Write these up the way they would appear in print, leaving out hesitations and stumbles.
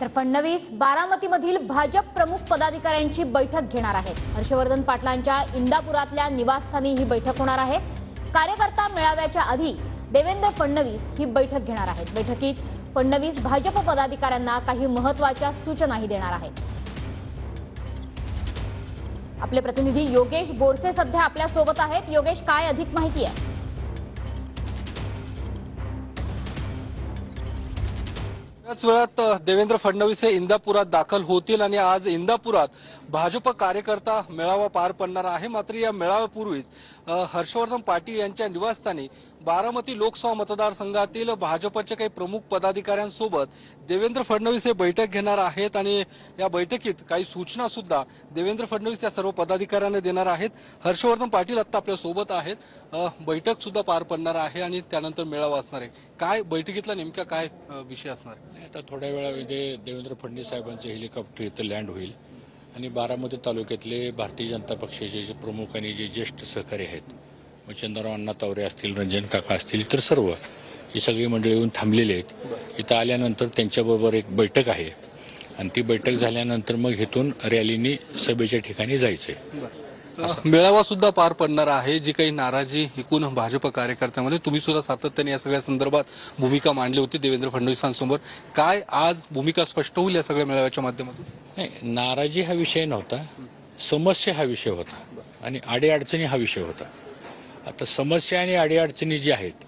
तर फडणवीस बारामतीमधील भाजप प्रमुख पदाधिकाऱ्यांची बैठक घेणार आहेत। हर्षवर्धन पाटलांच्या इंदापुरातल्या निवासस्थानी ही बैठक होणार आहे। कार्यकर्ता मेळाव्याच्या आधी देवेंद्र फडणवीस ही बैठक घेणार आहेत। बैठकीत फडणवीस भाजप पदाधिकाऱ्यांना काही महत्त्वाच्या सूचनाही देणार आहेत। आपले प्रतिनिधी योगेश बोरसे सध्या आपल्या सोबत आहेत। योगेश, काय अधिक माहिती आहे? याच वेळात देवेंद्र फडणवीस हे इंदापुरात दाखल होतील आणि आज इंदापुरात भाजप कार्यकर्ता मेळावा पार पडणार आहे। मात्र या मेळाव्यापूर्वीच हर्षवर्धन पाटील यांच्या निवासस्थानी बारामती लोकसभा मतदारसंघातील भाजपच्या काही प्रमुख पदाधिकाऱ्यांसोबत देवेंद्र फडणवीस हे बैठक घेणार आहेत आणि या बैठकीत काही सूचना सुद्धा देवेंद्र फडणवीस या सर्व पदाधिकाऱ्यांना देणार आहेत। हर्षवर्धन पाटील आता आपल्या सोबत आहेत। बैठक सुद्धा पार पडणार आहे आणि त्यानंतर मेळावा असणार आहे। काय बैठकीतला नेमका काय विषय असणार आहे? आता थोड्या वेळामध्ये देवेंद्र फडणवीस साहेबांचे हेलिकॉप्टर इथं लँड होईल आणि बारामती तालुक्यातले भारतीय जनता पक्षाचे जे प्रमुख आणि जे ज्येष्ठ सहकारी आहेत, मग चंद्रराव अण्णा तावरे असतील, रंजन काका असतील, इतर सर्व ही सगळी मंडळी येऊन थांबलेली आहेत। इथं आल्यानंतर त्यांच्याबरोबर एक बैठक आहे आणि ती बैठक झाल्यानंतर मग इथून रॅलीनी सभेच्या ठिकाणी जायचंय। मेळावा सुद्धा पार पडणार आहे। जी काही नाराजी एकूण भाजप कार्यकर्त्यांमध्ये, तुम्ही सुद्धा सातत्याने या सगळ्या संदर्भात भूमिका मांडली होती देवेंद्र फडणवीसांसमोर, काय आज भूमिका स्पष्ट होईल या सगळ्या मेळाव्याच्या माध्यमातून? नाही, नाराजी हा विषय नव्हता, समस्या हा विषय होता आणि अडीअडचणी हा विषय होता। आता समस्या आणि अडीअडचणी जी आहेत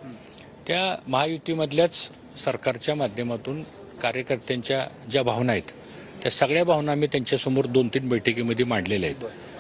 त्या महायुतीमधल्याच सरकारच्या माध्यमातून कार्यकर्त्यांच्या ज्या भावना आहेत त्या सगळ्या भावना आम्ही त्यांच्यासमोर 2-3 बैठकीमध्ये मांडलेल्या आहेत।